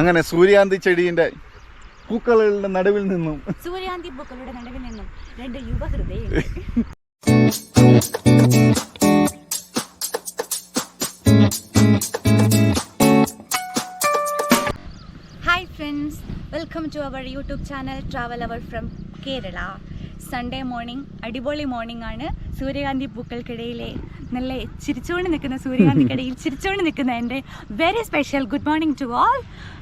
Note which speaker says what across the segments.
Speaker 1: അങ്ങനെ സൂര്യാന്തി ചെടിയുടെ പൂക്കളുടെ നടുവിൽ നിന്നും
Speaker 2: സൂര്യാന്തി പൂക്കളുടെ നടുവിൽ നിന്നും രണ്ട് യുവഹൃദയങ്ങൾ. Hi friends, welcome to our YouTube channel travel hour from Kerala. Sunday morning, അടിപൊളി മോർണിംഗ് ആണ്. സൂര്യകാന്തി പൂക്കൾക്കിടയിലെ നല്ല ചിരിച്ചുകൊണ്ട് നിൽക്കുന്ന സൂര്യകാന്തിക്കിടയിൽ ചിരിച്ചുകൊണ്ട് നിൽക്കുന്ന എൻ്റെ very special good morning to all.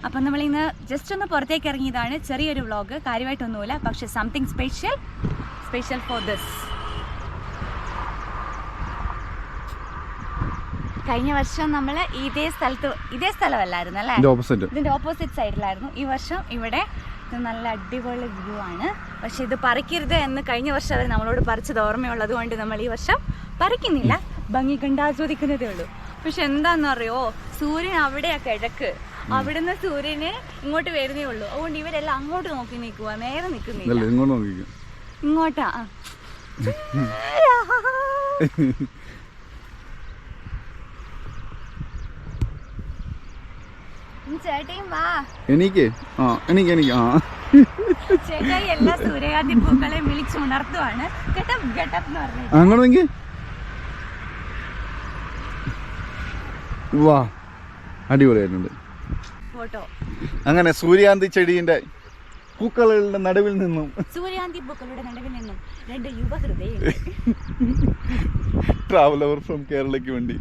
Speaker 2: അപ്പം നമ്മളിന്ന് ജസ്റ്റ് ഒന്ന് പുറത്തേക്ക് ഇറങ്ങിയതാണ്. ചെറിയൊരു വ്ളോഗ്, കാര്യമായിട്ടൊന്നുമില്ല, പക്ഷേ സംതിങ് സ്പെഷ്യൽ ഫോർ ദിസ്. കഴിഞ്ഞ വർഷം നമ്മൾ ഇതേ സ്ഥലമല്ലായിരുന്നു അല്ലേ, ഇതിൻ്റെ ഓപ്പോസിറ്റ് സൈഡിലായിരുന്നു. ഈ വർഷം ഇവിടെ നല്ല അടിപൊളി വ്യൂ ആണ്. പക്ഷെ ഇത് പറിക്കരുത് എന്ന് കഴിഞ്ഞ വർഷം അവർ നമ്മളോട് പറിച്ചത് ഓർമ്മയുള്ളത് കൊണ്ട് നമ്മൾ ഈ വർഷം പറിക്കുന്നില്ല, ഭംഗി കണ്ട് ആസ്വദിക്കുന്നതേ ഉള്ളൂ. പക്ഷെ എന്താണെന്നറിയോ, സൂര്യൻ അവിടെയാ കിഴക്ക്, അവിടുന്ന് സൂര്യന് ഇങ്ങോട്ട് വരുന്നേ ഉള്ളൂ. അതുകൊണ്ട് ഇവരെല്ലാം അങ്ങോട്ട് നോക്കി നിൽക്കുക, നേരെ നിൽക്കുന്നില്ല, ഇങ്ങോട്ടാ. ചേട്ടയും വാ. എനിക്ക് ചേട്ടായി എല്ലാ സൂര്യകാന്തി പൂക്കളെ വിളിച്ചുണർത്തുവാണ്. ഗെട്ടപ്പ് എന്ന് പറഞ്ഞു.
Speaker 1: വാ, അടിപൊളിയായിട്ടുണ്ട്
Speaker 2: ഫോട്ടോ.
Speaker 1: അങ്ങനെ സൂര്യാന്തി ചെടിയുടെ പൂക്കളുടെ നടുവിൽ നിന്നും
Speaker 2: രണ്ട് യുവഹൃദയങ്ങൾ.
Speaker 1: ട്രാവൽ അവർ ഫ്രം കേരളയ്ക്ക് വേണ്ടി.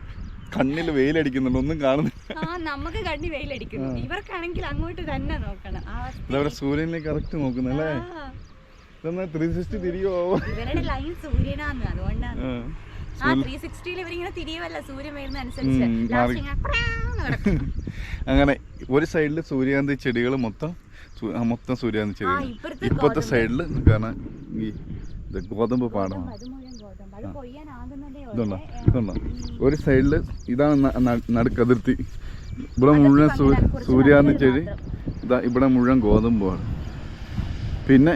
Speaker 1: കണ്ണിൽ വെയിലടിക്കുന്നുണ്ട്, ഒന്നും കാണുന്നില്ല.
Speaker 2: നമുക്ക് കണ്ണി വെയിലടിക്കുന്നു, ഇവർക്കാണെങ്കിൽ അങ്ങോട്ട് തന്നെ നോക്കണം.
Speaker 1: സൂര്യനിലേക്ക് കറക്റ്റ് നോക്കുന്നല്ലേ. 360 തിരിയോ,
Speaker 2: ഇവരുടെ ലൈൻ സൂര്യനാന്ന്, അതുകൊണ്ടാണ്. 360 ഇവരിങ്ങനെ തിരിയുവല്ല, സൂര്യൻ വരുന്ന അനുസരിച്ച്.
Speaker 1: അങ്ങനെ ഒരു സൈഡില് സൂര്യാന്തി ചെടികൾ മൊത്തം സൂര്യാന്തി ചെടികൾ, ഇപ്പത്തെ സൈഡില് കാരണം ഈ ഗോതമ്പ് പാടമാണ്. ഇതുണ്ടോ ഒരു സൈഡില് ഇതാണ് നടുക്കതിർത്തി. ഇവിടെ മുഴുവൻ സൂര്യാന്തി ചെടി, ഇതാ ഇവിടെ മുഴുവൻ ഗോതമ്പാണ്. പിന്നെ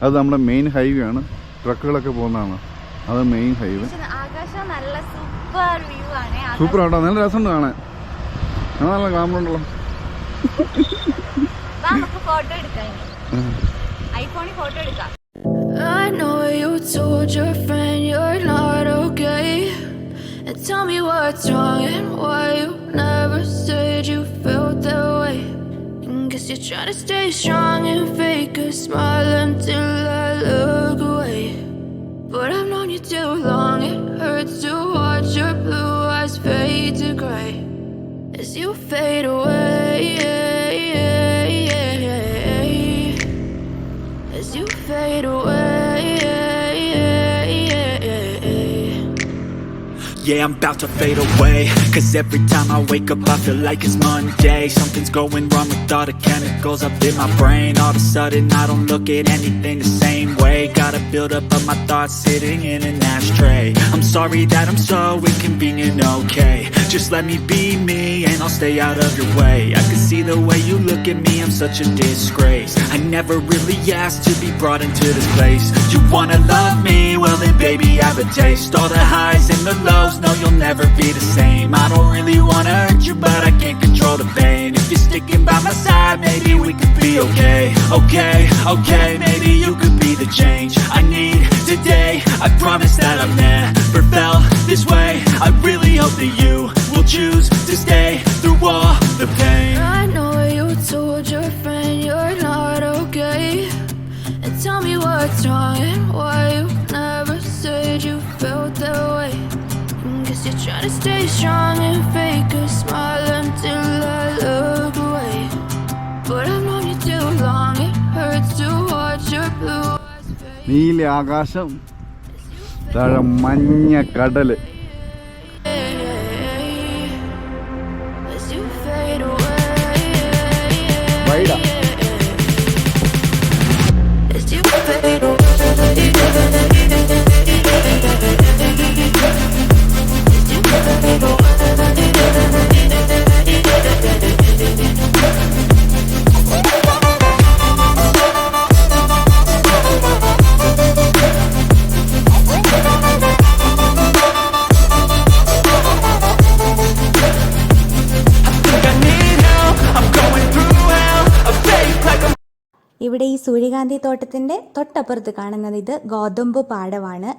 Speaker 1: അത് നമ്മുടെ മെയിൻ ഹൈവേ ആണ്, ട്രക്കുകളൊക്കെ പോകുന്നതാണ്. അത് മെയിൻ ഹൈവേ. സൂപ്പർ ആട്ടോ, നല്ല രസമുണ്ട് കാണാൻ, നല്ല ക്ലാമർ ഉണ്ടല്ലോ.
Speaker 3: I know you told your friend you're not okay, and tell me what's wrong and why you never said you felt that way. Guess you're trying to stay strong and fake a smile until I look away. But I've known you too long, it hurts to watch your blue eyes fade to grey as you fade away, as you fade away.
Speaker 4: Yeah, I'm about to fade away, 'cause every time I wake up I feel like it's Monday. Something's going wrong with all the chemicals up in my brain. All of a sudden I don't look at anything the same way. Got a build up of my thoughts sitting in an ashtray. I'm sorry that I'm so inconvenient, okay. Just let me be me and I'll stay out of your way. I can see the way you look at me, I'm such a disgrace. I never really asked to be brought into this place. You wanna love me? Well then baby have a taste. All the highs and the lows, no, you'll never be the same. I don't really wanna hurt you, but I can't control the pain. If you're sticking by my side, maybe we could be okay. Okay, maybe you could be the change I need today. I promise that I've never felt this way. I really hope that you will choose to stay through all the pain.
Speaker 3: I know you told your friend you're not okay, and tell me what's wrong and why you never said you felt that way. Guess you're trying to stay strong and fake a smile until I look away. But I've known you too long, it hurts to watch your blue eyes fade.
Speaker 1: നീല ആകാശം, താഴെ മഞ്ഞ കടല്.
Speaker 3: As you fade away.
Speaker 1: വൈഡാ.
Speaker 3: As you fade away.
Speaker 2: ഇവിടെ ഈ സൂര്യകാന്തി തോട്ടത്തിൻ്റെ തൊട്ടപ്പുറത്ത് കാണുന്നത് ഇത് ഗോതമ്പ് പാടമാണ്.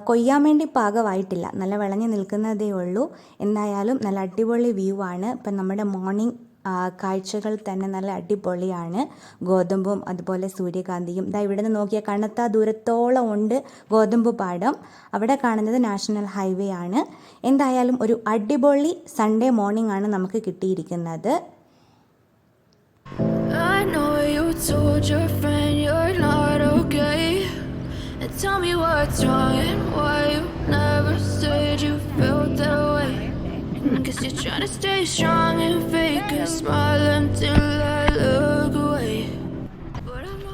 Speaker 2: കൊയ്യാൻ വേണ്ടി പാകമായിട്ടില്ല, നല്ല വിളഞ്ഞു നിൽക്കുന്നതേ ഉള്ളൂ. എന്തായാലും നല്ല അടിപൊളി വ്യൂ ആണ്. ഇപ്പം നമ്മുടെ മോർണിംഗ് കാഴ്ചകൾ തന്നെ നല്ല അടിപൊളിയാണ്. ഗോതമ്പും അതുപോലെ സൂര്യകാന്തിയും ഇതാ ഇവിടെ നിന്ന് നോക്കിയാൽ കണ്ണത്താ ദൂരത്തോളം ഉണ്ട് ഗോതമ്പ് പാടം. അവിടെ കാണുന്നത് നാഷണൽ ഹൈവേ ആണ്. എന്തായാലും ഒരു അടിപൊളി സൺഡേ മോർണിംഗ് ആണ് നമുക്ക് കിട്ടിയിരിക്കുന്നത്.
Speaker 3: I know you told your friend you're not okay, and tell me what's wrong and why you never said you felt that way. Guess you're trying to stay strong and fake a smile until I look away.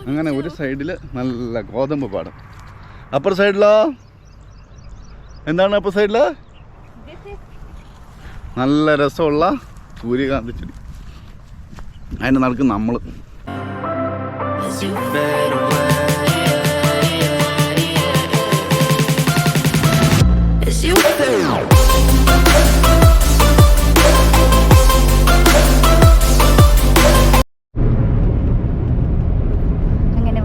Speaker 1: അങ്ങനെ ഒരു സൈഡിൽ നല്ല ഗോതമ്പ് പാടം, upper സൈഡിലോ എന്താണ്? Upper സൈഡിൽ നല്ല രസമുള്ള സൂര്യകാന്തി ചെടി, അതിൻ്റെ നടക്ക് നമ്മൾ.
Speaker 3: As you fade away, as you fade away.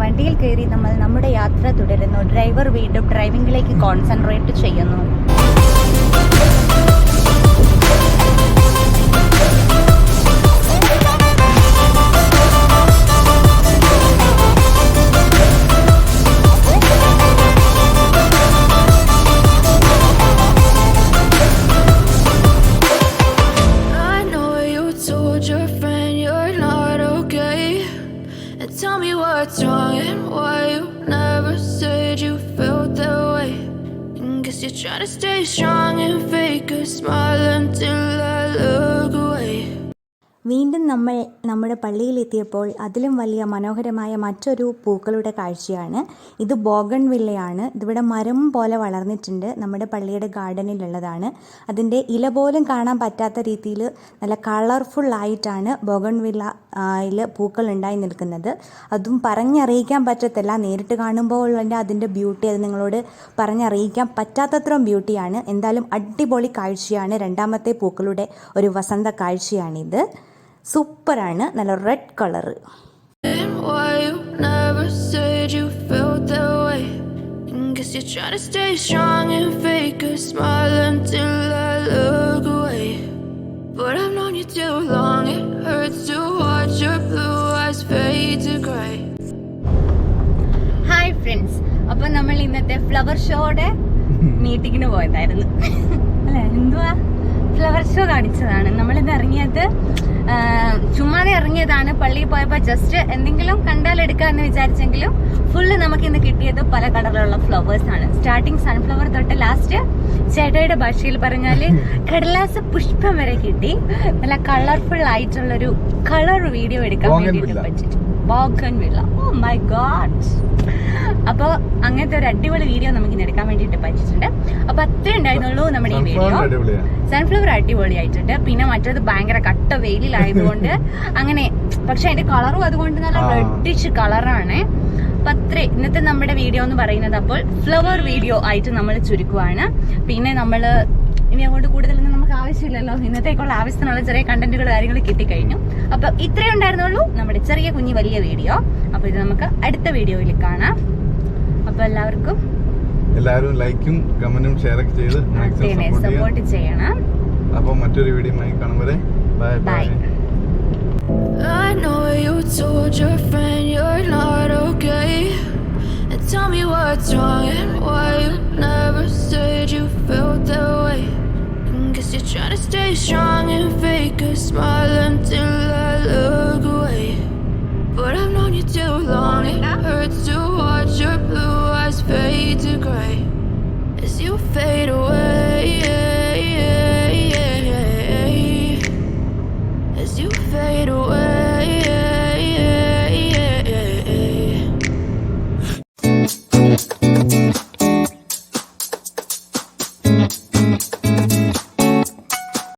Speaker 2: വണ്ടിയിൽ കയറി നമ്മൾ നമ്മുടെ യാത്ര തുടരുന്നു. ഡ്രൈവർ വീണ്ടും ഡ്രൈവിംഗിലേക്ക് കോൺസെൻട്രേറ്റ് ചെയ്യുന്നു.
Speaker 3: Tell me what's wrong and why you never said you felt that way. Guess you're trying to stay strong and fake a smile until I look away.
Speaker 2: വീണ്ടും നമ്മൾ നമ്മുടെ പള്ളിയിലെത്തിയപ്പോൾ അതിലും വലിയ മനോഹരമായ മറ്റൊരു പൂക്കളുടെ കാഴ്ചയാണ്. ഇത് ബോഗൺവില്ലയാണ്. ഇതിവിടെ മരം പോലെ വളർന്നിട്ടുണ്ട്. നമ്മുടെ പള്ളിയുടെ ഗാർഡനിലുള്ളതാണ്. അതിൻ്റെ ഇല പോലും കാണാൻ പറ്റാത്ത രീതിയിൽ നല്ല കളർഫുള്ളായിട്ടാണ് ബോഗൺവില്ലയിൽ പൂക്കൾ ഉണ്ടായി നിൽക്കുന്നത്. അതും പറഞ്ഞറിയിക്കാൻ പറ്റത്തില്ല. നേരിട്ട് കാണുമ്പോൾ അതിൻ്റെ ബ്യൂട്ടി അത് നിങ്ങളോട് പറഞ്ഞറിയിക്കാൻ പറ്റാത്തത്രയും ബ്യൂട്ടിയാണ്. എന്തായാലും അടിപൊളി കാഴ്ചയാണ്. രണ്ടാമത്തെ പൂക്കളുടെ ഒരു വസന്ത കാഴ്ചയാണിത്. സൂപ്പറാണ്, നല്ല red colour.
Speaker 3: Why you never said you felt that way? Guess you're trying to stay strong and fake a smile until I look away. But I've known you too long, it hurts to watch your blue eyes fade to grey.
Speaker 2: Hi friends, അപ്പം നമ്മൾ ഇന്നത്തെ flower ഷോയുടെ മീറ്റിങ്ങിന് പോയതായിരുന്നു അല്ലേ? എന്തുവാ flower show കാണിച്ചതാണ്. നമ്മളിന്ന് ഇറങ്ങിയത് ചുമ്മാതെ ഇറങ്ങിയതാണ്. പള്ളിയിൽ പോയപ്പോൾ ജസ്റ്റ് എന്തെങ്കിലും കണ്ടാലെടുക്കാമെന്ന് വിചാരിച്ചെങ്കിലും ഫുള്ള് നമുക്ക് ഇന്ന് കിട്ടിയത് പല കളറിലുള്ള ഫ്ലവേഴ്സ് ആണ്. സ്റ്റാർട്ടിങ് സൺഫ്ലവർ തൊട്ട് ലാസ്റ്റ് ചേട്ടയുടെ ഭാഷയിൽ പറഞ്ഞാൽ കടലാസ പുഷ്പം വരെ കിട്ടി. നല്ല കളർഫുൾ ആയിട്ടുള്ളൊരു കളർ വീഡിയോ എടുക്കാൻ വേണ്ടിയിട്ട് പറ്റിച്ചു. Bougainvillea, oh my God. അപ്പോൾ അങ്ങനത്തെ ഒരു അടിപൊളി വീഡിയോ നമുക്ക് ഇന്ന് എടുക്കാൻ വേണ്ടിയിട്ട് പറ്റിയിട്ടുണ്ട്. അപ്പോൾ അത്രേ ഉണ്ടായിരുന്നുള്ളൂ നമ്മുടെ ഈ വീഡിയോ. സൺഫ്ലവർ അടിപൊളിയായിട്ടുണ്ട്. പിന്നെ മറ്റേത് ഭയങ്കര കട്ട വെയിലായതുകൊണ്ട് അങ്ങനെ, പക്ഷെ അതിന്റെ കളറും അതുകൊണ്ട് നല്ല റെഡിഷ് കളറാണ്. അപ്പം അത്രേ ഇന്നത്തെ നമ്മുടെ വീഡിയോ എന്ന് പറയുന്നത്. അപ്പോൾ ഫ്ലവർ വീഡിയോ ആയിട്ട് നമ്മൾ ചുരുക്കുവാണ്. പിന്നെ നമ്മൾ ഇനി അങ്ങോട്ട് കൂടുതലൊന്നും നമുക്ക് ആവശ്യമില്ലല്ലോ. ഇന്നത്തേക്കുള്ള ആവശ്യത്തിനുള്ള ചെറിയ കണ്ടന്റുകൾ കാര്യങ്ങൾ കിട്ടിക്കഴിഞ്ഞു. അപ്പൊ ഇത്രേ ഉണ്ടായിരുന്നുള്ളൂ നമ്മുടെ ചെറിയ കുഞ്ഞി വലിയ വീഡിയോ. അപ്പൊ ഇത് നമുക്ക് അടുത്ത വീഡിയോയിൽ കാണാം. അപ്പൊ എല്ലാവരും
Speaker 1: ലൈക്കും കമന്റും ഷെയർ ഒക്കെ ചെയ്ത്
Speaker 2: സപ്പോർട്ട് ചെയ്യണം.
Speaker 1: അപ്പൊ മറ്റൊരു വീഡിയോ കാണും വരെ bye bye.
Speaker 3: I know you told your friend you're not okay, and tell me what's wrong and why you never said you felt that way. Guess you're trying to stay strong and fake a smile until I look away. But I've known you too long, it hurts to watch your blue eyes fade to grey as you fade away.